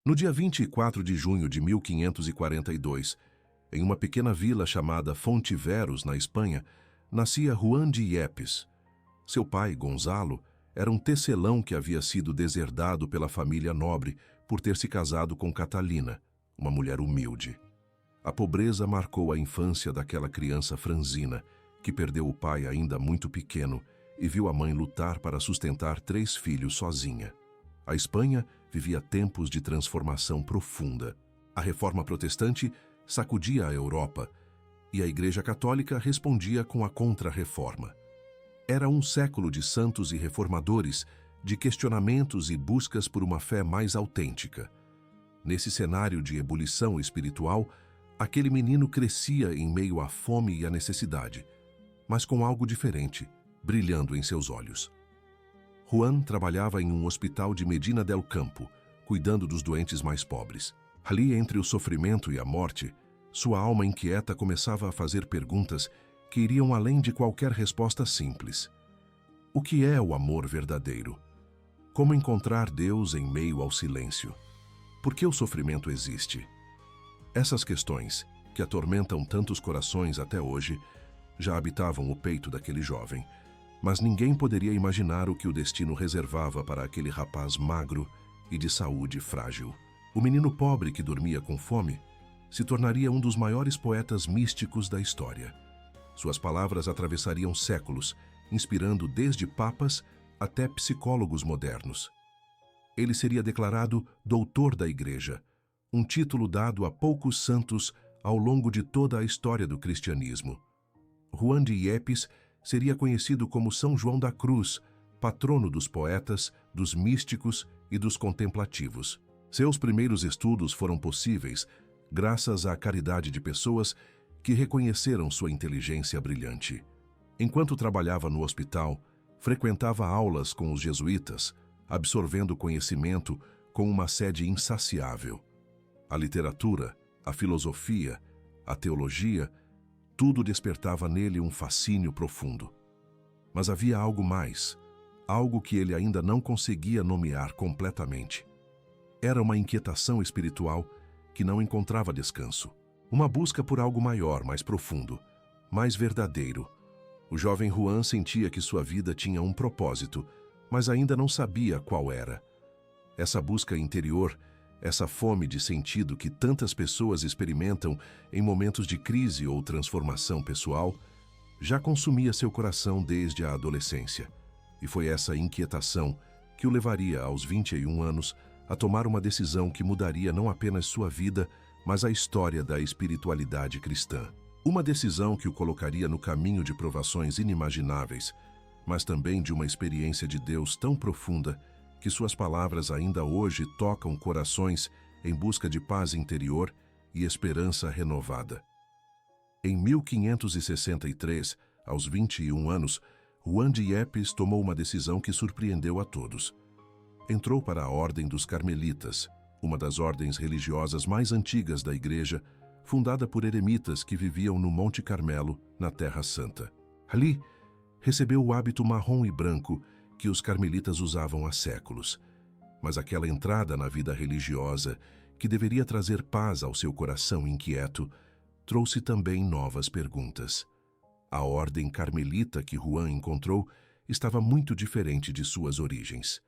No dia 24 de junho de 1542, em uma pequena vila chamada Fontiveros, na Espanha, nascia Juan de Yepes. Seu pai, Gonzalo, era um tecelão que havia sido deserdado pela família nobre por ter se casado com Catalina, uma mulher humilde. A pobreza marcou a infância daquela criança franzina, que perdeu o pai ainda muito pequeno e viu a mãe lutar para sustentar 3 filhos sozinha. A Espanha vivia tempos de transformação profunda. A reforma protestante sacudia a Europa e a Igreja Católica respondia com a Contra-Reforma. Era um século de santos e reformadores, de questionamentos e buscas por uma fé mais autêntica. Nesse cenário de ebulição espiritual, aquele menino crescia em meio à fome e à necessidade, mas com algo diferente, brilhando em seus olhos. Juan trabalhava em um hospital de Medina del Campo, cuidando dos doentes mais pobres. Ali, entre o sofrimento e a morte, sua alma inquieta começava a fazer perguntas que iriam além de qualquer resposta simples. O que é o amor verdadeiro? Como encontrar Deus em meio ao silêncio? Por que o sofrimento existe? Essas questões, que atormentam tantos corações até hoje, já habitavam o peito daquele jovem, mas ninguém poderia imaginar o que o destino reservava para aquele rapaz magro e de saúde frágil. O menino pobre que dormia com fome se tornaria um dos maiores poetas místicos da história. Suas palavras atravessariam séculos, inspirando desde papas até psicólogos modernos. Ele seria declarado doutor da Igreja, um título dado a poucos santos ao longo de toda a história do cristianismo. Juan de Yepes seria conhecido como São João da Cruz, patrono dos poetas, dos místicos e dos contemplativos. Seus primeiros estudos foram possíveis graças à caridade de pessoas que reconheceram sua inteligência brilhante. Enquanto trabalhava no hospital, frequentava aulas com os jesuítas, absorvendo conhecimento com uma sede insaciável. A literatura, a filosofia, a teologia, tudo despertava nele um fascínio profundo. Mas havia algo mais, algo que ele ainda não conseguia nomear completamente. Era uma inquietação espiritual que não encontrava descanso. Uma busca por algo maior, mais profundo, mais verdadeiro. O jovem Juan sentia que sua vida tinha um propósito, mas ainda não sabia qual era. Essa busca interior, essa fome de sentido que tantas pessoas experimentam em momentos de crise ou transformação pessoal, já consumia seu coração desde a adolescência. E foi essa inquietação que o levaria, aos 21 anos, a tomar uma decisão que mudaria não apenas sua vida, mas a história da espiritualidade cristã. Uma decisão que o colocaria no caminho de provações inimagináveis, mas também de uma experiência de Deus tão profunda que suas palavras ainda hoje tocam corações em busca de paz interior e esperança renovada. Em 1563, aos 21 anos, Juan de Yepes tomou uma decisão que surpreendeu a todos. Entrou para a Ordem dos Carmelitas, uma das ordens religiosas mais antigas da Igreja, fundada por eremitas que viviam no Monte Carmelo, na Terra Santa. Ali, recebeu o hábito marrom e branco que os carmelitas usavam há séculos. Mas aquela entrada na vida religiosa, que deveria trazer paz ao seu coração inquieto, trouxe também novas perguntas. A ordem carmelita que Juan encontrou estava muito diferente de suas origens.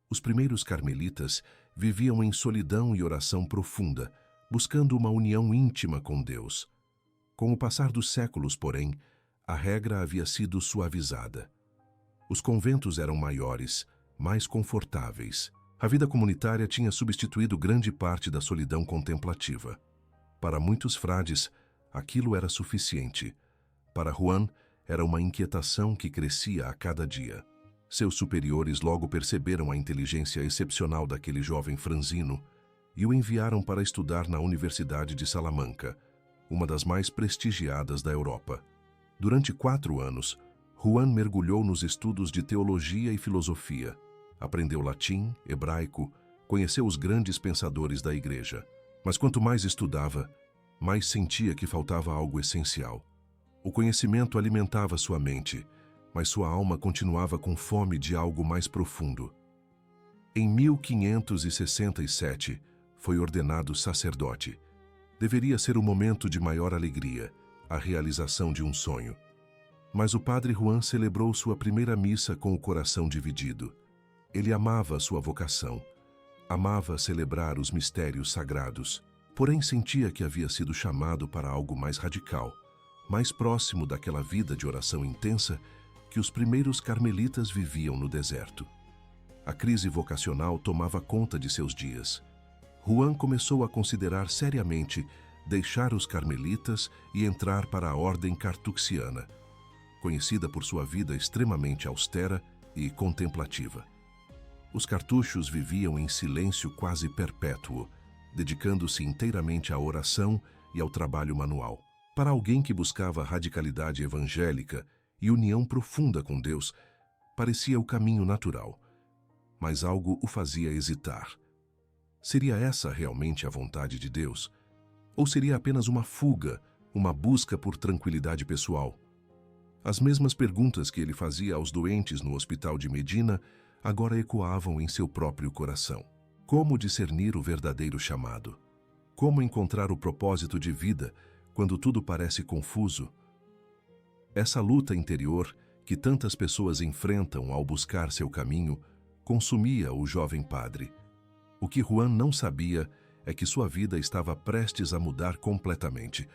Os primeiros carmelitas viviam em solidão e oração profunda, buscando uma união íntima com Deus. Com o passar dos séculos, porém, a regra havia sido suavizada. Os conventos eram maiores, mais confortáveis. A vida comunitária tinha substituído grande parte da solidão contemplativa. Para muitos frades, aquilo era suficiente. Para Juan, era uma inquietação que crescia a cada dia. Seus superiores logo perceberam a inteligência excepcional daquele jovem franzino e o enviaram para estudar na Universidade de Salamanca, uma das mais prestigiadas da Europa. Durante 4 anos, Juan mergulhou nos estudos de teologia e filosofia. Aprendeu latim, hebraico, conheceu os grandes pensadores da Igreja. Mas quanto mais estudava, mais sentia que faltava algo essencial. O conhecimento alimentava sua mente, mas sua alma continuava com fome de algo mais profundo. Em 1567, foi ordenado sacerdote. Deveria ser o momento de maior alegria, a realização de um sonho. Mas o padre Juan celebrou sua primeira missa com o coração dividido. Ele amava sua vocação, amava celebrar os mistérios sagrados, porém sentia que havia sido chamado para algo mais radical, mais próximo daquela vida de oração intensa que os primeiros carmelitas viviam no deserto. A crise vocacional tomava conta de seus dias. Juan começou a considerar seriamente deixar os carmelitas e entrar para a ordem cartuxiana, conhecida por sua vida extremamente austera e contemplativa. Os cartuchos viviam em silêncio quase perpétuo, dedicando-se inteiramente à oração e ao trabalho manual. Para alguém que buscava radicalidade evangélica e união profunda com Deus, parecia o caminho natural, mas algo o fazia hesitar. Seria essa realmente a vontade de Deus? Ou seria apenas uma fuga, uma busca por tranquilidade pessoal? As mesmas perguntas que ele fazia aos doentes no hospital de Medina agora ecoavam em seu próprio coração. Como discernir o verdadeiro chamado? Como encontrar o propósito de vida quando tudo parece confuso? Essa luta interior que tantas pessoas enfrentam ao buscar seu caminho consumia o jovem padre. O que Juan não sabia é que sua vida estava prestes a mudar completamente.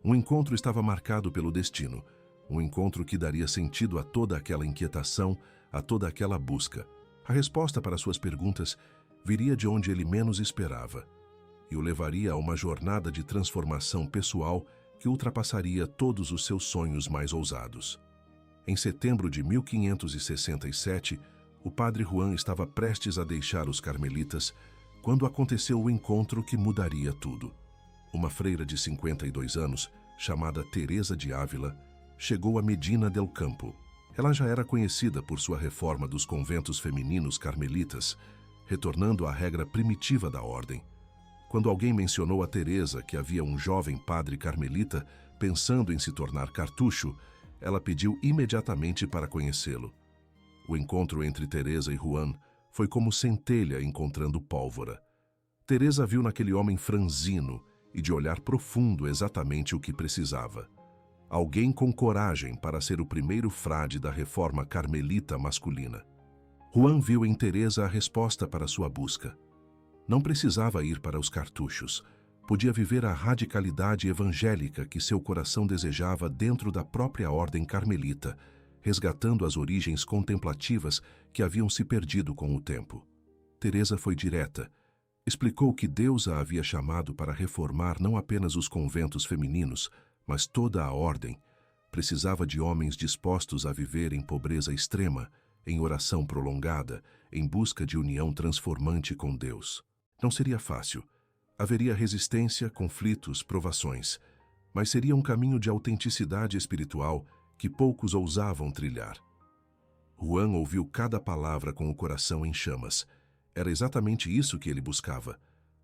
Um encontro estava marcado pelo destino, um encontro que daria sentido a toda aquela inquietação, a toda aquela busca. A resposta para suas perguntas viria de onde ele menos esperava e o levaria a uma jornada de transformação pessoal que ultrapassaria todos os seus sonhos mais ousados. Em setembro de 1567, o padre Juan estava prestes a deixar os carmelitas quando aconteceu o encontro que mudaria tudo. Uma freira de 52 anos, chamada Teresa de Ávila, chegou a Medina del Campo. Ela já era conhecida por sua reforma dos conventos femininos carmelitas, retornando à regra primitiva da ordem. Quando alguém mencionou a Teresa que havia um jovem padre carmelita pensando em se tornar cartucho, ela pediu imediatamente para conhecê-lo. O encontro entre Teresa e Juan foi como centelha encontrando pólvora. Teresa viu naquele homem franzino e de olhar profundo exatamente o que precisava. Alguém com coragem para ser o primeiro frade da reforma carmelita masculina. Juan viu em Teresa a resposta para sua busca. Não precisava ir para os cartuchos. Podia viver a radicalidade evangélica que seu coração desejava dentro da própria ordem carmelita, resgatando as origens contemplativas que haviam se perdido com o tempo. Teresa foi direta. Explicou que Deus a havia chamado para reformar não apenas os conventos femininos, mas toda a ordem. Precisava de homens dispostos a viver em pobreza extrema, em oração prolongada, em busca de união transformante com Deus. Não seria fácil. Haveria resistência, conflitos, provações, mas seria um caminho de autenticidade espiritual que poucos ousavam trilhar. Juan ouviu cada palavra com o coração em chamas. Era exatamente isso que ele buscava.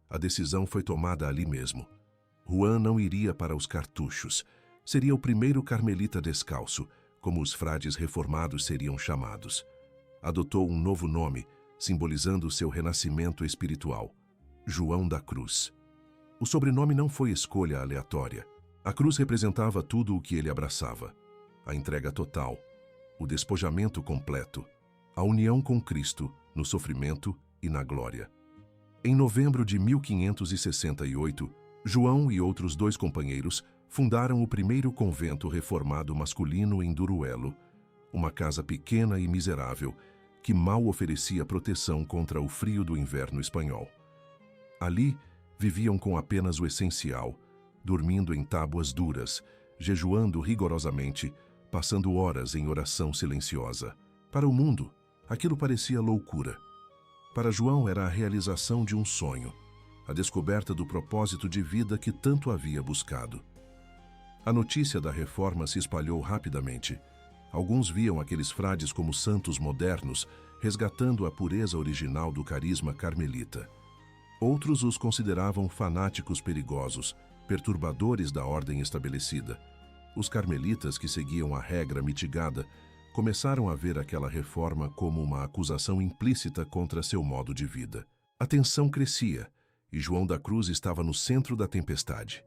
A decisão foi tomada ali mesmo. Juan não iria para os cartuchos. Seria o primeiro carmelita descalço, como os frades reformados seriam chamados. Adotou um novo nome, simbolizando seu renascimento espiritual: João da Cruz. O sobrenome não foi escolha aleatória. A cruz representava tudo o que ele abraçava: a entrega total, o despojamento completo, a união com Cristo no sofrimento e na glória. Em novembro de 1568, João e outros 2 companheiros fundaram o primeiro convento reformado masculino em Duruelo, uma casa pequena e miserável que mal oferecia proteção contra o frio do inverno espanhol. Ali, viviam com apenas o essencial, dormindo em tábuas duras, jejuando rigorosamente, passando horas em oração silenciosa. Para o mundo, aquilo parecia loucura. Para João era a realização de um sonho, a descoberta do propósito de vida que tanto havia buscado. A notícia da reforma se espalhou rapidamente. Alguns viam aqueles frades como santos modernos, resgatando a pureza original do carisma carmelita. Outros os consideravam fanáticos perigosos, perturbadores da ordem estabelecida. Os carmelitas, que seguiam a regra mitigada, começaram a ver aquela reforma como uma acusação implícita contra seu modo de vida. A tensão crescia, e João da Cruz estava no centro da tempestade.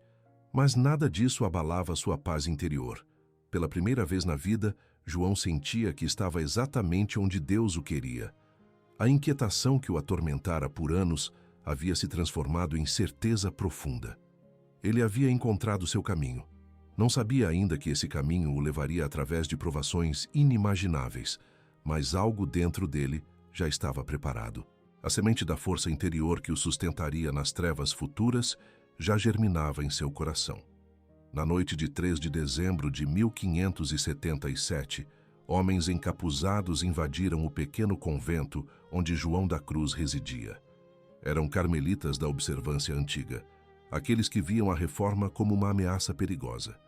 Mas nada disso abalava sua paz interior. Pela primeira vez na vida, João sentia que estava exatamente onde Deus o queria. A inquietação que o atormentara por anos havia se transformado em certeza profunda. Ele havia encontrado seu caminho. Não sabia ainda que esse caminho o levaria através de provações inimagináveis, mas algo dentro dele já estava preparado. A semente da força interior que o sustentaria nas trevas futuras já germinava em seu coração. Na noite de 3 de dezembro de 1577, homens encapuzados invadiram o pequeno convento onde João da Cruz residia. Eram carmelitas da observância antiga, aqueles que viam a reforma como uma ameaça perigosa.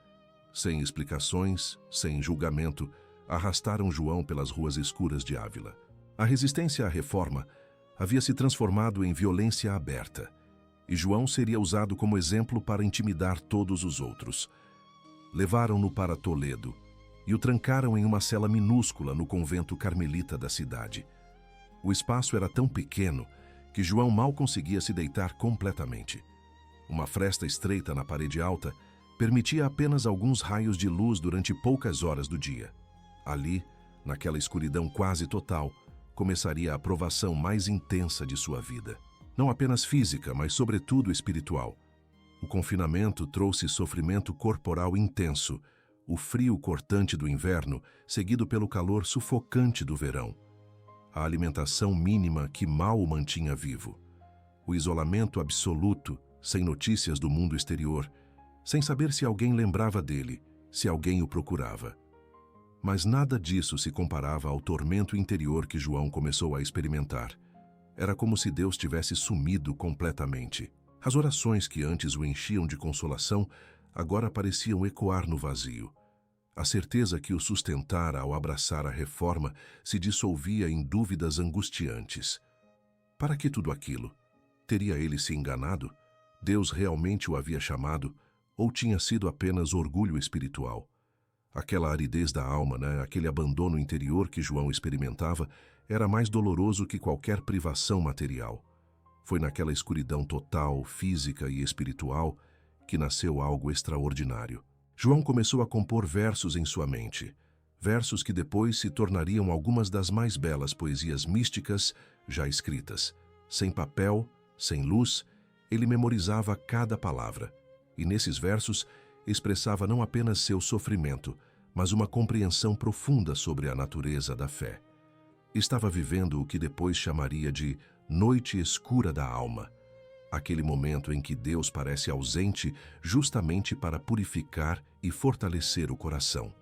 Sem explicações, sem julgamento, arrastaram João pelas ruas escuras de Ávila. A resistência à reforma havia se transformado em violência aberta, e João seria usado como exemplo para intimidar todos os outros. Levaram-no para Toledo e o trancaram em uma cela minúscula no convento carmelita da cidade. O espaço era tão pequeno que João mal conseguia se deitar completamente. Uma fresta estreita na parede alta permitia apenas alguns raios de luz durante poucas horas do dia. Ali, naquela escuridão quase total, começaria a provação mais intensa de sua vida. Não apenas física, mas sobretudo espiritual. O confinamento trouxe sofrimento corporal intenso, o frio cortante do inverno, seguido pelo calor sufocante do verão. A alimentação mínima que mal o mantinha vivo. O isolamento absoluto, sem notícias do mundo exterior, sem saber se alguém lembrava dele, se alguém o procurava. Mas nada disso se comparava ao tormento interior que João começou a experimentar. Era como se Deus tivesse sumido completamente. As orações que antes o enchiam de consolação agora pareciam ecoar no vazio. A certeza que o sustentara ao abraçar a reforma se dissolvia em dúvidas angustiantes. Para que tudo aquilo? Teria ele se enganado? Deus realmente o havia chamado? Ou tinha sido apenas orgulho espiritual? Aquela aridez da alma, aquele abandono interior que João experimentava, era mais doloroso que qualquer privação material. Foi naquela escuridão total, física e espiritual, que nasceu algo extraordinário. João começou a compor versos em sua mente, versos que depois se tornariam algumas das mais belas poesias místicas já escritas. Sem papel, sem luz, ele memorizava cada palavra, e nesses versos expressava não apenas seu sofrimento, mas uma compreensão profunda sobre a natureza da fé. Estava vivendo o que depois chamaria de noite escura da alma, aquele momento em que Deus parece ausente justamente para purificar e fortalecer o coração.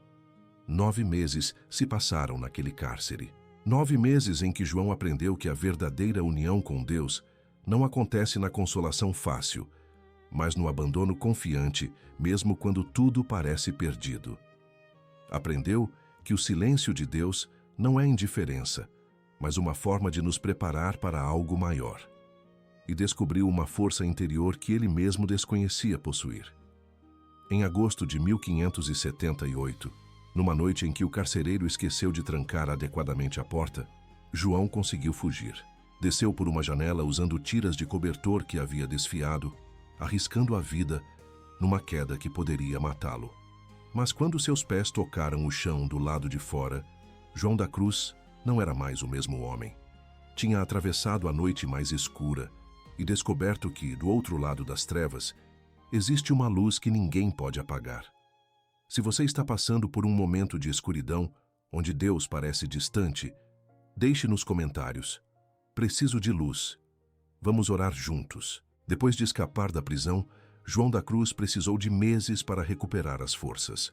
9 meses se passaram naquele cárcere. 9 meses em que João aprendeu que a verdadeira união com Deus não acontece na consolação fácil, mas no abandono confiante, mesmo quando tudo parece perdido. Aprendeu que o silêncio de Deus não é indiferença, mas uma forma de nos preparar para algo maior. E descobriu uma força interior que ele mesmo desconhecia possuir. Em agosto de 1578, numa noite em que o carcereiro esqueceu de trancar adequadamente a porta, João conseguiu fugir. Desceu por uma janela usando tiras de cobertor que havia desfiado, arriscando a vida numa queda que poderia matá-lo. Mas quando seus pés tocaram o chão do lado de fora, João da Cruz não era mais o mesmo homem. Tinha atravessado a noite mais escura e descoberto que, do outro lado das trevas, existe uma luz que ninguém pode apagar. Se você está passando por um momento de escuridão, onde Deus parece distante, deixe nos comentários: preciso de luz. Vamos orar juntos. Depois de escapar da prisão, João da Cruz precisou de meses para recuperar as forças.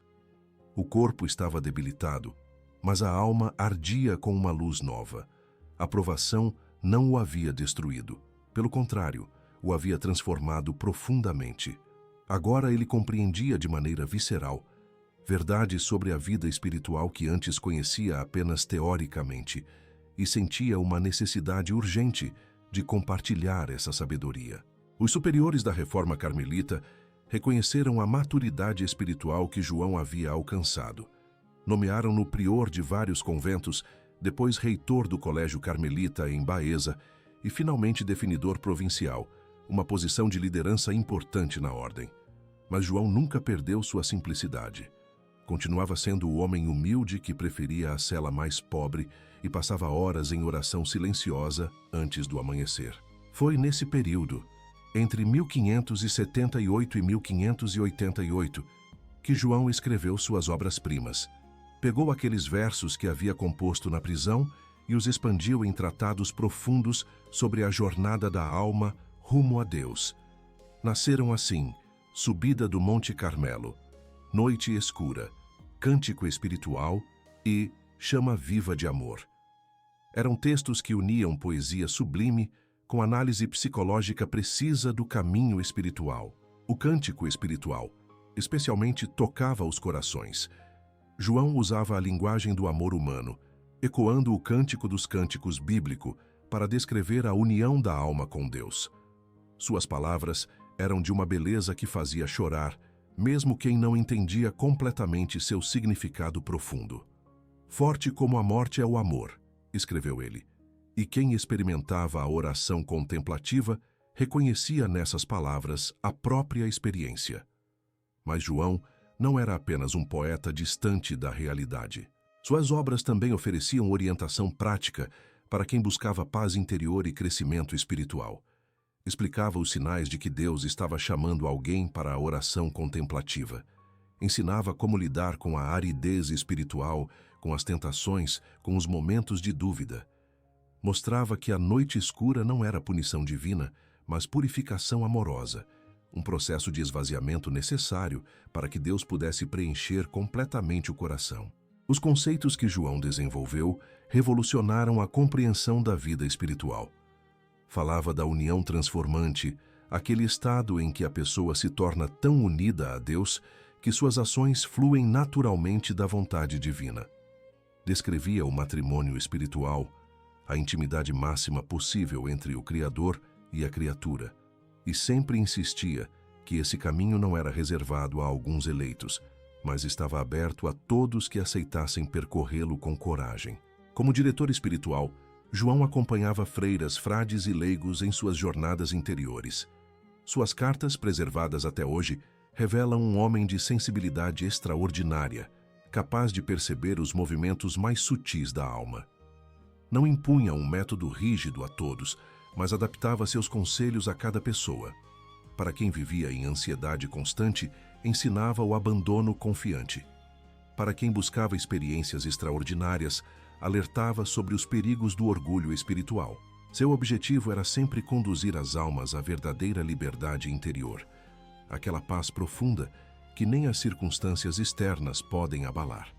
O corpo estava debilitado, mas a alma ardia com uma luz nova. A provação não o havia destruído. Pelo contrário, o havia transformado profundamente. Agora ele compreendia de maneira visceral verdades sobre a vida espiritual que antes conhecia apenas teoricamente e sentia uma necessidade urgente de compartilhar essa sabedoria. Os superiores da Reforma Carmelita reconheceram a maturidade espiritual que João havia alcançado. Nomearam-no prior de vários conventos, depois reitor do Colégio Carmelita em Baeza e finalmente definidor provincial, uma posição de liderança importante na ordem. Mas João nunca perdeu sua simplicidade. Continuava sendo o homem humilde que preferia a cela mais pobre e passava horas em oração silenciosa antes do amanhecer. Foi nesse período, entre 1578 e 1588, que João escreveu suas obras-primas. Pegou aqueles versos que havia composto na prisão e os expandiu em tratados profundos sobre a jornada da alma rumo a Deus. Nasceram assim: Subida do Monte Carmelo, Noite Escura, Cântico Espiritual e Chama Viva de Amor. Eram textos que uniam poesia sublime com análise psicológica precisa do caminho espiritual. O cântico espiritual, especialmente, tocava os corações. João usava a linguagem do amor humano, ecoando o cântico dos cânticos bíblico para descrever a união da alma com Deus. Suas palavras eram de uma beleza que fazia chorar, mesmo quem não entendia completamente seu significado profundo. Forte como a morte é o amor, escreveu ele, e quem experimentava a oração contemplativa reconhecia nessas palavras a própria experiência. Mas João não era apenas um poeta distante da realidade. Suas obras também ofereciam orientação prática para quem buscava paz interior e crescimento espiritual. Explicava os sinais de que Deus estava chamando alguém para a oração contemplativa. Ensinava como lidar com a aridez espiritual, com as tentações, com os momentos de dúvida. Mostrava que a noite escura não era punição divina, mas purificação amorosa, um processo de esvaziamento necessário para que Deus pudesse preencher completamente o coração. Os conceitos que João desenvolveu revolucionaram a compreensão da vida espiritual. Falava da união transformante, aquele estado em que a pessoa se torna tão unida a Deus que suas ações fluem naturalmente da vontade divina. Descrevia o matrimônio espiritual, a intimidade máxima possível entre o Criador e a criatura, e sempre insistia que esse caminho não era reservado a alguns eleitos, mas estava aberto a todos que aceitassem percorrê-lo com coragem. Como diretor espiritual, João acompanhava freiras, frades e leigos em suas jornadas interiores. Suas cartas, preservadas até hoje, revelam um homem de sensibilidade extraordinária, capaz de perceber os movimentos mais sutis da alma. Não impunha um método rígido a todos, mas adaptava seus conselhos a cada pessoa. Para quem vivia em ansiedade constante, ensinava o abandono confiante. Para quem buscava experiências extraordinárias, alertava sobre os perigos do orgulho espiritual. Seu objetivo era sempre conduzir as almas à verdadeira liberdade interior, aquela paz profunda que nem as circunstâncias externas podem abalar.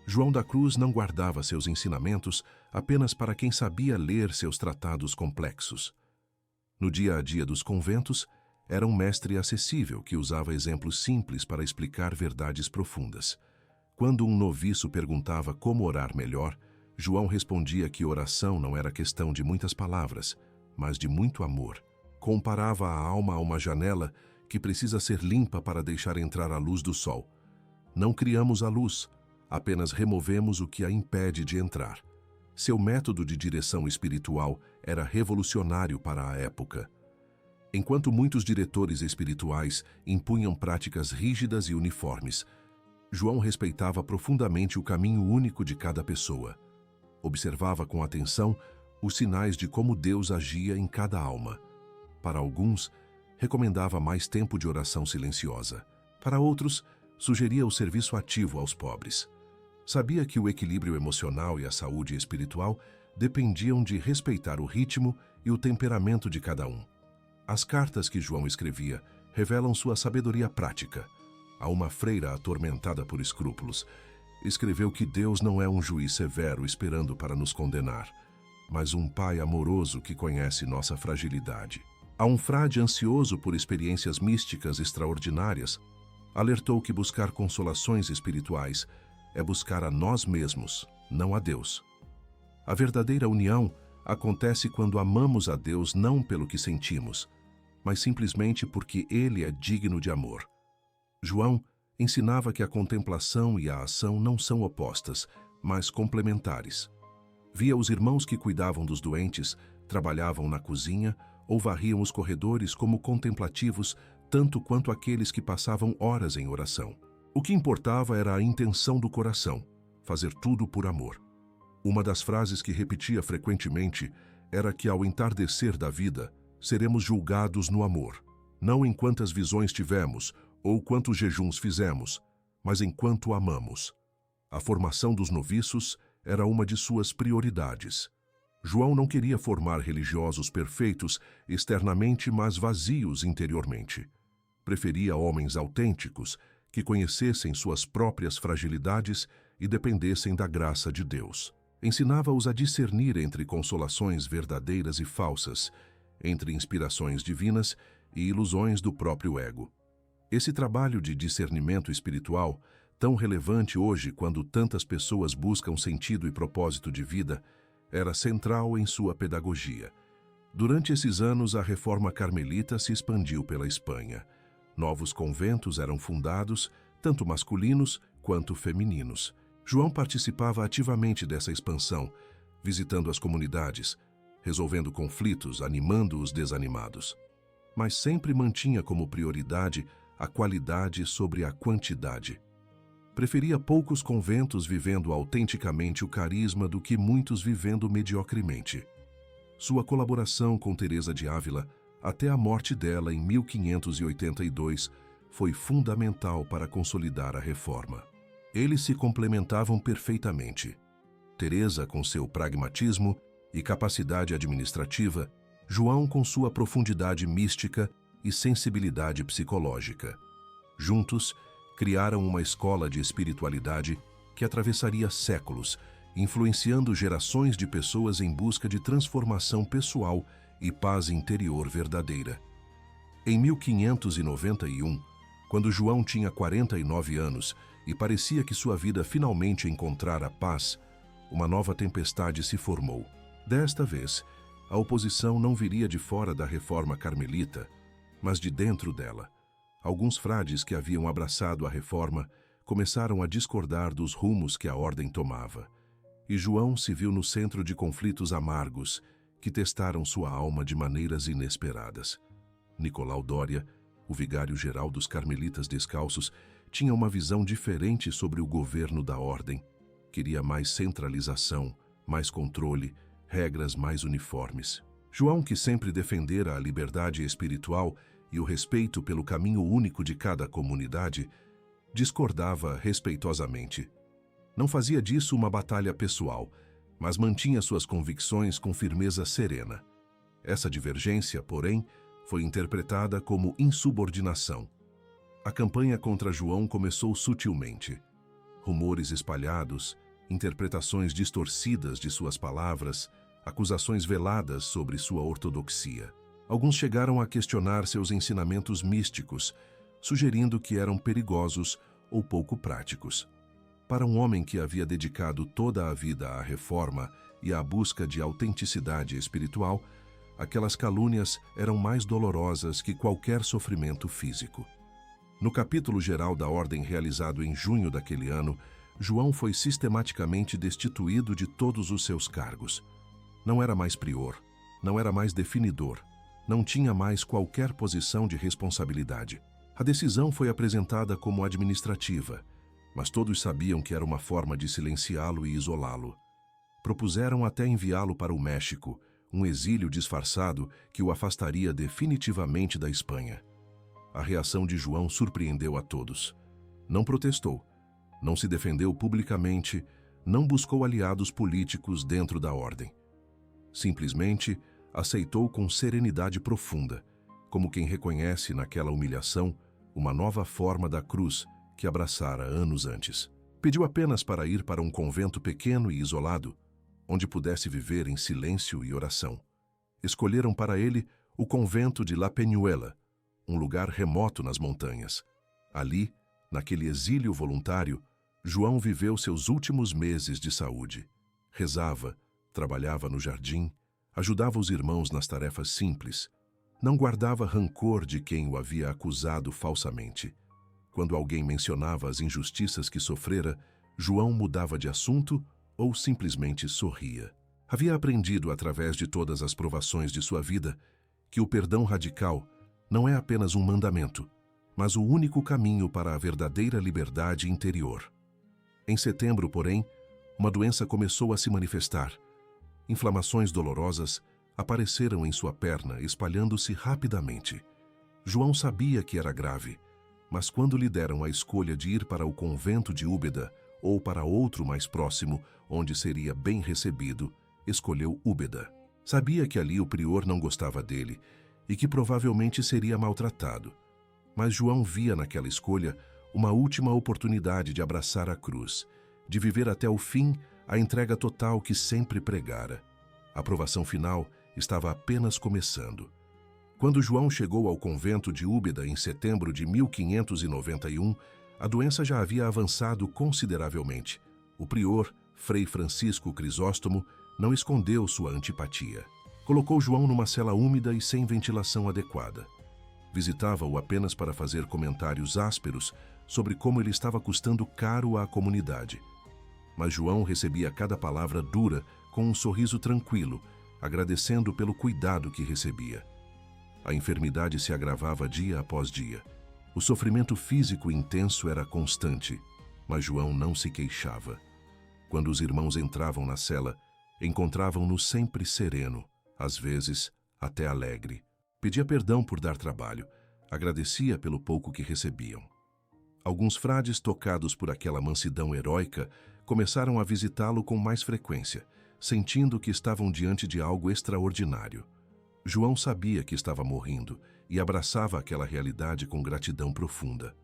João da Cruz não guardava seus ensinamentos apenas para quem sabia ler seus tratados complexos. No dia a dia dos conventos, era um mestre acessível que usava exemplos simples para explicar verdades profundas. Quando um noviço perguntava como orar melhor, João respondia que oração não era questão de muitas palavras, mas de muito amor. Comparava a alma a uma janela que precisa ser limpa para deixar entrar a luz do sol. Não criamos a luz, apenas removemos o que a impede de entrar. Seu método de direção espiritual era revolucionário para a época. Enquanto muitos diretores espirituais impunham práticas rígidas e uniformes, João respeitava profundamente o caminho único de cada pessoa. Observava com atenção os sinais de como Deus agia em cada alma. Para alguns, recomendava mais tempo de oração silenciosa. Para outros, sugeria o serviço ativo aos pobres. Sabia que o equilíbrio emocional e a saúde espiritual dependiam de respeitar o ritmo e o temperamento de cada um. As cartas que João escrevia revelam sua sabedoria prática. A uma freira atormentada por escrúpulos, escreveu que Deus não é um juiz severo esperando para nos condenar, mas um pai amoroso que conhece nossa fragilidade. A um frade ansioso por experiências místicas extraordinárias, alertou que buscar consolações espirituais é buscar a nós mesmos, não a Deus. A verdadeira união acontece quando amamos a Deus não pelo que sentimos, mas simplesmente porque Ele é digno de amor. João ensinava que a contemplação e a ação não são opostas, mas complementares. Via os irmãos que cuidavam dos doentes, trabalhavam na cozinha ou varriam os corredores como contemplativos, tanto quanto aqueles que passavam horas em oração. O que importava era a intenção do coração, fazer tudo por amor. Uma das frases que repetia frequentemente era que, ao entardecer da vida, seremos julgados no amor, não em quantas visões tivemos ou quantos jejuns fizemos, mas em quanto amamos. A formação dos noviços era uma de suas prioridades. João não queria formar religiosos perfeitos externamente, mas vazios interiormente. Preferia homens autênticos, que conhecessem suas próprias fragilidades e dependessem da graça de Deus. Ensinava-os a discernir entre consolações verdadeiras e falsas, entre inspirações divinas e ilusões do próprio ego. Esse trabalho de discernimento espiritual, tão relevante hoje quando tantas pessoas buscam sentido e propósito de vida, era central em sua pedagogia. Durante esses anos, a reforma carmelita se expandiu pela Espanha. Novos conventos eram fundados, tanto masculinos quanto femininos. João participava ativamente dessa expansão, visitando as comunidades, resolvendo conflitos, animando os desanimados. Mas sempre mantinha como prioridade a qualidade sobre a quantidade. Preferia poucos conventos vivendo autenticamente o carisma do que muitos vivendo mediocremente. Sua colaboração com Teresa de Ávila, até a morte dela em 1582, foi fundamental para consolidar a reforma. Eles se complementavam perfeitamente. Teresa com seu pragmatismo e capacidade administrativa, João com sua profundidade mística e sensibilidade psicológica. Juntos, criaram uma escola de espiritualidade que atravessaria séculos, influenciando gerações de pessoas em busca de transformação pessoal e paz interior verdadeira. Em 1591, quando João tinha 49 anos e parecia que sua vida finalmente encontrara paz, uma nova tempestade se formou. Desta vez, a oposição não viria de fora da reforma carmelita, mas de dentro dela. Alguns frades que haviam abraçado a reforma começaram a discordar dos rumos que a ordem tomava. E João se viu no centro de conflitos amargos que testaram sua alma de maneiras inesperadas. Nicolau Doria, o vigário-geral dos Carmelitas Descalços, tinha uma visão diferente sobre o governo da ordem. Queria mais centralização, mais controle, regras mais uniformes. João, que sempre defendera a liberdade espiritual e o respeito pelo caminho único de cada comunidade, discordava respeitosamente. Não fazia disso uma batalha pessoal, mas mantinha suas convicções com firmeza serena. Essa divergência, porém, foi interpretada como insubordinação. A campanha contra João começou sutilmente. Rumores espalhados, interpretações distorcidas de suas palavras, acusações veladas sobre sua ortodoxia. Alguns chegaram a questionar seus ensinamentos místicos, sugerindo que eram perigosos ou pouco práticos. Para um homem que havia dedicado toda a vida à reforma e à busca de autenticidade espiritual, aquelas calúnias eram mais dolorosas que qualquer sofrimento físico. No capítulo geral da ordem realizado em junho daquele ano, João foi sistematicamente destituído de todos os seus cargos. Não era mais prior, não era mais definidor, não tinha mais qualquer posição de responsabilidade. A decisão foi apresentada como administrativa, mas todos sabiam que era uma forma de silenciá-lo e isolá-lo. Propuseram até enviá-lo para o México, um exílio disfarçado que o afastaria definitivamente da Espanha. A reação de João surpreendeu a todos. Não protestou, não se defendeu publicamente, não buscou aliados políticos dentro da ordem. Simplesmente aceitou com serenidade profunda, como quem reconhece naquela humilhação uma nova forma da cruz que abraçara anos antes. Pediu apenas para ir para um convento pequeno e isolado, onde pudesse viver em silêncio e oração. Escolheram para ele o convento de La Peñuela, um lugar remoto nas montanhas. Ali, naquele exílio voluntário, João viveu seus últimos meses de saúde. Rezava, trabalhava no jardim, ajudava os irmãos nas tarefas simples. Não guardava rancor de quem o havia acusado falsamente. Quando alguém mencionava as injustiças que sofrera, João mudava de assunto ou simplesmente sorria. Havia aprendido através de todas as provações de sua vida que o perdão radical não é apenas um mandamento, mas o único caminho para a verdadeira liberdade interior. Em setembro, porém, uma doença começou a se manifestar. Inflamações dolorosas apareceram em sua perna, espalhando-se rapidamente. João sabia que era grave, mas quando lhe deram a escolha de ir para o convento de Úbeda ou para outro mais próximo, onde seria bem recebido, escolheu Úbeda. Sabia que ali o prior não gostava dele e que provavelmente seria maltratado. Mas João via naquela escolha uma última oportunidade de abraçar a cruz, de viver até o fim a entrega total que sempre pregara. A provação final estava apenas começando. Quando João chegou ao convento de Úbeda em setembro de 1591, a doença já havia avançado consideravelmente. O prior, Frei Francisco Crisóstomo, não escondeu sua antipatia. Colocou João numa cela úmida e sem ventilação adequada. Visitava-o apenas para fazer comentários ásperos sobre como ele estava custando caro à comunidade. Mas João recebia cada palavra dura com um sorriso tranquilo, agradecendo pelo cuidado que recebia. A enfermidade se agravava dia após dia. O sofrimento físico intenso era constante, mas João não se queixava. Quando os irmãos entravam na cela, encontravam-no sempre sereno, às vezes até alegre. Pedia perdão por dar trabalho, agradecia pelo pouco que recebiam. Alguns frades, tocados por aquela mansidão heróica, começaram a visitá-lo com mais frequência, sentindo que estavam diante de algo extraordinário. João sabia que estava morrendo e abraçava aquela realidade com gratidão profunda.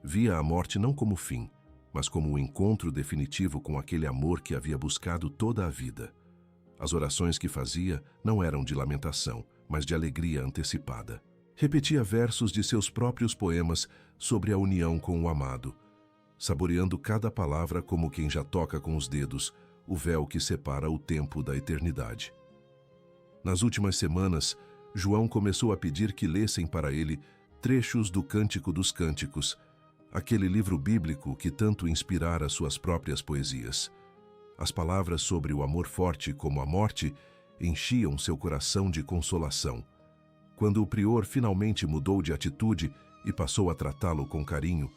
Via a morte não como fim, mas como o encontro definitivo com aquele amor que havia buscado toda a vida. As orações que fazia não eram de lamentação, mas de alegria antecipada. Repetia versos de seus próprios poemas sobre a união com o amado, saboreando cada palavra como quem já toca com os dedos o véu que separa o tempo da eternidade. Nas últimas semanas, João começou a pedir que lessem para ele trechos do Cântico dos Cânticos, aquele livro bíblico que tanto inspirara suas próprias poesias. As palavras sobre o amor forte como a morte enchiam seu coração de consolação. Quando o prior finalmente mudou de atitude e passou a tratá-lo com carinho,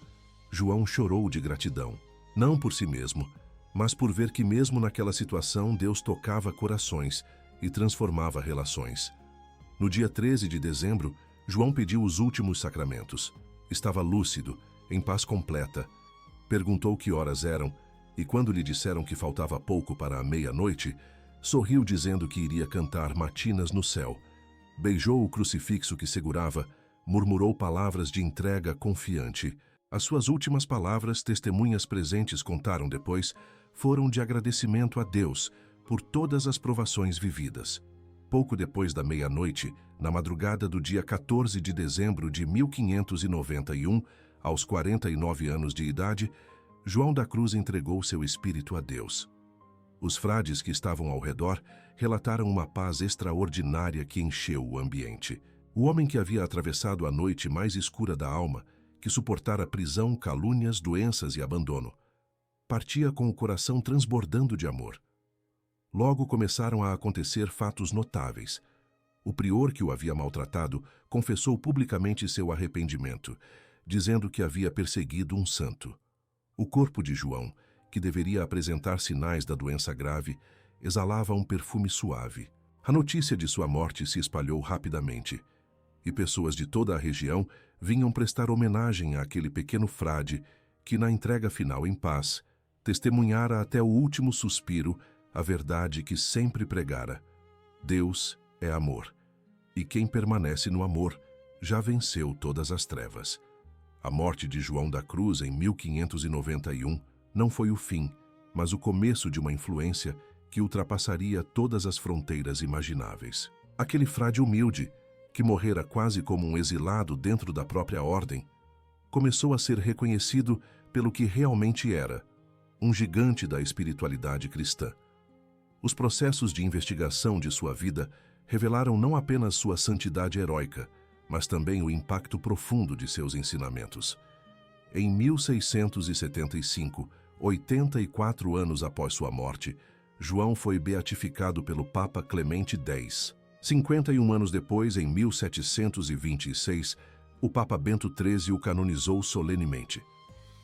João chorou de gratidão, não por si mesmo, mas por ver que mesmo naquela situação Deus tocava corações e transformava relações. No dia 13 de dezembro, João pediu os últimos sacramentos. Estava lúcido, em paz completa. Perguntou que horas eram, e quando lhe disseram que faltava pouco para a meia-noite, sorriu dizendo que iria cantar matinas no céu. Beijou o crucifixo que segurava, murmurou palavras de entrega confiante. As suas últimas palavras, testemunhas presentes contaram depois, foram de agradecimento a Deus por todas as provações vividas. Pouco depois da meia-noite, na madrugada do dia 14 de dezembro de 1591, aos 49 anos de idade, João da Cruz entregou seu espírito a Deus. Os frades que estavam ao redor relataram uma paz extraordinária que encheu o ambiente. O homem que havia atravessado a noite mais escura da alma, que suportara prisão, calúnias, doenças e abandono, partia com o coração transbordando de amor. Logo começaram a acontecer fatos notáveis. O prior que o havia maltratado confessou publicamente seu arrependimento, dizendo que havia perseguido um santo. O corpo de João, que deveria apresentar sinais da doença grave, exalava um perfume suave. A notícia de sua morte se espalhou rapidamente, e pessoas de toda a região vinham prestar homenagem àquele pequeno frade que, na entrega final em paz, testemunhara até o último suspiro a verdade que sempre pregara: Deus é amor, e quem permanece no amor já venceu todas as trevas. A morte de João da Cruz em 1591 não foi o fim, mas o começo de uma influência que ultrapassaria todas as fronteiras imagináveis. Aquele frade humilde, que morrera quase como um exilado dentro da própria ordem, começou a ser reconhecido pelo que realmente era, um gigante da espiritualidade cristã. Os processos de investigação de sua vida revelaram não apenas sua santidade heróica, mas também o impacto profundo de seus ensinamentos. Em 1675, 84 anos após sua morte, João foi beatificado pelo Papa Clemente X. 51 anos depois, em 1726, o Papa Bento XIII o canonizou solenemente.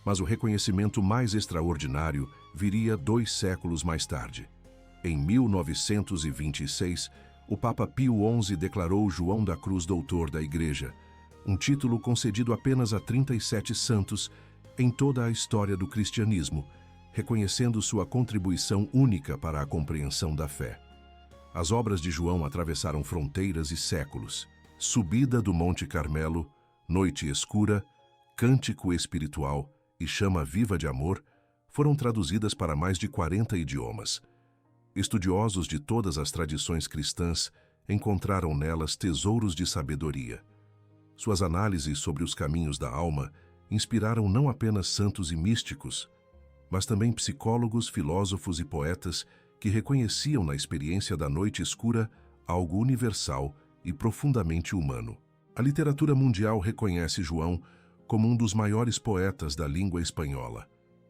Mas o reconhecimento mais extraordinário viria 2 séculos mais tarde. Em 1926, o Papa Pio XI declarou João da Cruz doutor da Igreja, um título concedido apenas a 37 santos em toda a história do cristianismo, reconhecendo sua contribuição única para a compreensão da fé. As obras de João atravessaram fronteiras e séculos. Subida do Monte Carmelo, Noite Escura, Cântico Espiritual e Chama Viva de Amor foram traduzidas para mais de 40 idiomas. Estudiosos de todas as tradições cristãs encontraram nelas tesouros de sabedoria. Suas análises sobre os caminhos da alma inspiraram não apenas santos e místicos, mas também psicólogos, filósofos e poetas que reconheciam na experiência da noite escura algo universal e profundamente humano. A literatura mundial reconhece João como um dos maiores poetas da língua espanhola,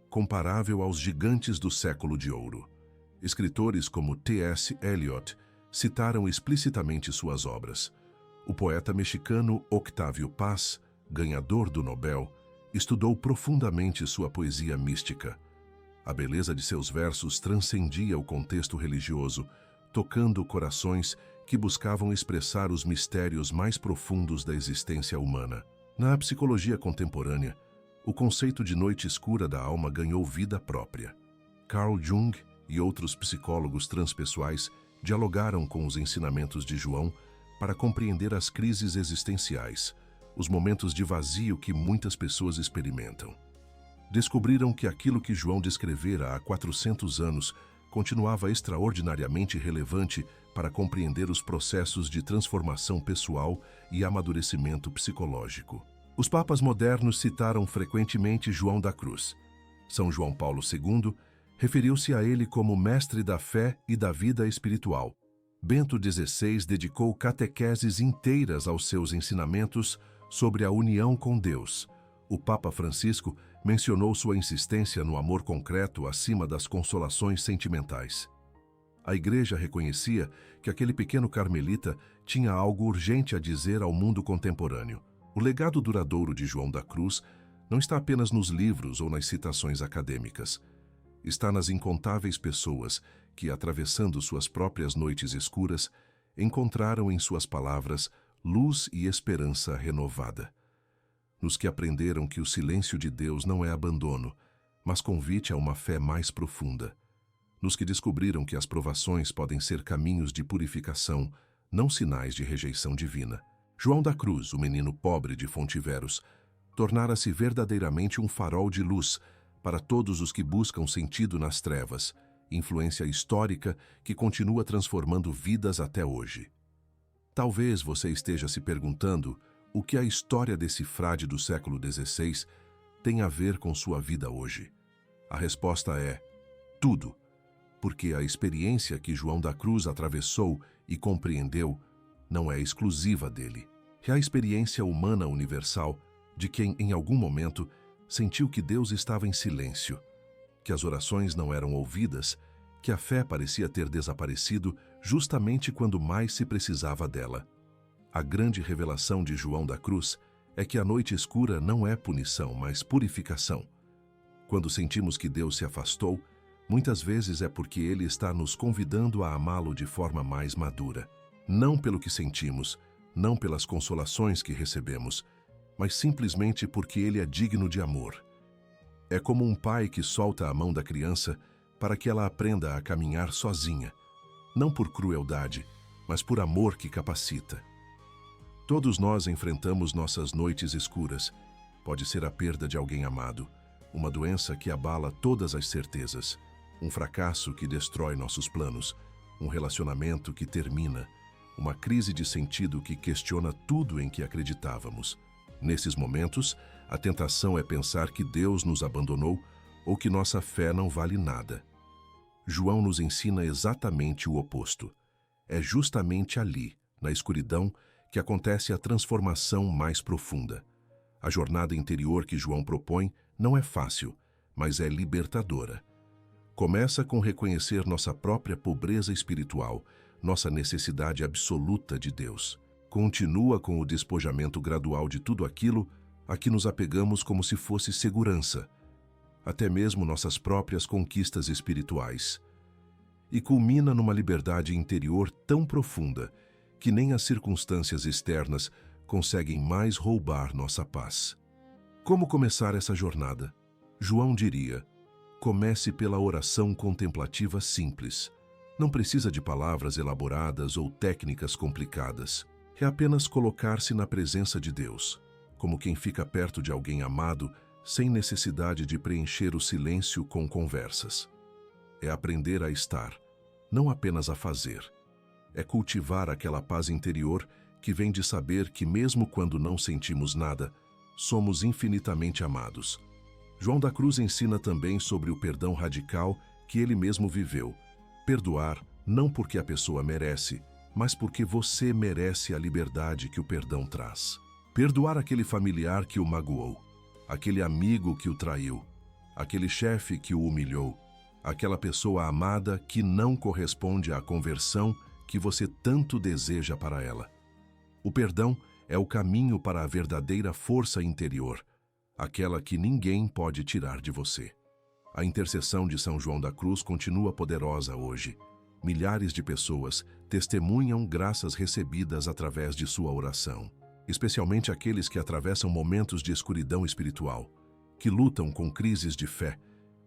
comparável aos gigantes do século de ouro. Escritores como T.S. Eliot citaram explicitamente suas obras. O poeta mexicano Octavio Paz, ganhador do Nobel, estudou profundamente sua poesia mística. A beleza de seus versos transcendia o contexto religioso, tocando corações que buscavam expressar os mistérios mais profundos da existência humana. Na psicologia contemporânea, o conceito de noite escura da alma ganhou vida própria. Carl Jung e outros psicólogos transpessoais dialogaram com os ensinamentos de João para compreender as crises existenciais, os momentos de vazio que muitas pessoas experimentam. Descobriram que aquilo que João descrevera há 400 anos continuava extraordinariamente relevante para compreender os processos de transformação pessoal e amadurecimento psicológico. Os papas modernos citaram frequentemente João da Cruz. São João Paulo II referiu-se a ele como mestre da fé e da vida espiritual. Bento XVI dedicou catequeses inteiras aos seus ensinamentos sobre a união com Deus. O Papa Francisco mencionou sua insistência no amor concreto acima das consolações sentimentais. A Igreja reconhecia que aquele pequeno carmelita tinha algo urgente a dizer ao mundo contemporâneo. O legado duradouro de João da Cruz não está apenas nos livros ou nas citações acadêmicas. Está nas incontáveis pessoas que, atravessando suas próprias noites escuras, encontraram em suas palavras luz e esperança renovada. Nos que aprenderam que o silêncio de Deus não é abandono, mas convite a uma fé mais profunda. Nos que descobriram que as provações podem ser caminhos de purificação, não sinais de rejeição divina. João da Cruz, o menino pobre de Fontiveros, tornara-se verdadeiramente um farol de luz para todos os que buscam sentido nas trevas, influência histórica que continua transformando vidas até hoje. Talvez você esteja se perguntando o que a história desse frade do século XVI tem a ver com sua vida hoje. A resposta é tudo, porque a experiência que João da Cruz atravessou e compreendeu não é exclusiva dele. É a experiência humana universal de quem, em algum momento, sentiu que Deus estava em silêncio, que as orações não eram ouvidas, que a fé parecia ter desaparecido justamente quando mais se precisava dela. A grande revelação de João da Cruz é que a noite escura não é punição, mas purificação. Quando sentimos que Deus se afastou, muitas vezes é porque Ele está nos convidando a amá-lo de forma mais madura. Não pelo que sentimos, não pelas consolações que recebemos, mas simplesmente porque Ele é digno de amor. É como um pai que solta a mão da criança para que ela aprenda a caminhar sozinha, não por crueldade, mas por amor que capacita. Todos nós enfrentamos nossas noites escuras. Pode ser a perda de alguém amado, uma doença que abala todas as certezas, um fracasso que destrói nossos planos, um relacionamento que termina, uma crise de sentido que questiona tudo em que acreditávamos. Nesses momentos, a tentação é pensar que Deus nos abandonou ou que nossa fé não vale nada. João nos ensina exatamente o oposto. É justamente ali, na escuridão, que acontece a transformação mais profunda. A jornada interior que João propõe não é fácil, mas é libertadora. Começa com reconhecer nossa própria pobreza espiritual, nossa necessidade absoluta de Deus. Continua com o despojamento gradual de tudo aquilo a que nos apegamos como se fosse segurança, até mesmo nossas próprias conquistas espirituais. E culmina numa liberdade interior tão profunda que nem as circunstâncias externas conseguem mais roubar nossa paz. Como começar essa jornada? João diria: comece pela oração contemplativa simples. Não precisa de palavras elaboradas ou técnicas complicadas. É apenas colocar-se na presença de Deus, como quem fica perto de alguém amado, sem necessidade de preencher o silêncio com conversas. É aprender a estar, não apenas a fazer. É cultivar aquela paz interior que vem de saber que, mesmo quando não sentimos nada, somos infinitamente amados. João da Cruz ensina também sobre o perdão radical que ele mesmo viveu. Perdoar não porque a pessoa merece, mas porque você merece a liberdade que o perdão traz. Perdoar aquele familiar que o magoou, aquele amigo que o traiu, aquele chefe que o humilhou, aquela pessoa amada que não corresponde à conversão que você tanto deseja para ela. O perdão é o caminho para a verdadeira força interior, aquela que ninguém pode tirar de você. A intercessão de São João da Cruz continua poderosa hoje. Milhares de pessoas testemunham graças recebidas através de sua oração, especialmente aqueles que atravessam momentos de escuridão espiritual, que lutam com crises de fé,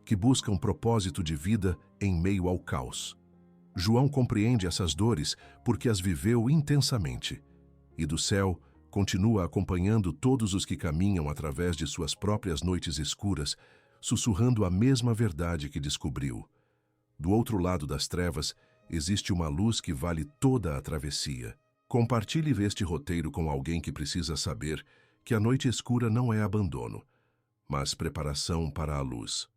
que buscam propósito de vida em meio ao caos. João compreende essas dores porque as viveu intensamente, e do céu continua acompanhando todos os que caminham através de suas próprias noites escuras, sussurrando a mesma verdade que descobriu. Do outro lado das trevas, existe uma luz que vale toda a travessia. Compartilhe este roteiro com alguém que precisa saber que a noite escura não é abandono, mas preparação para a luz.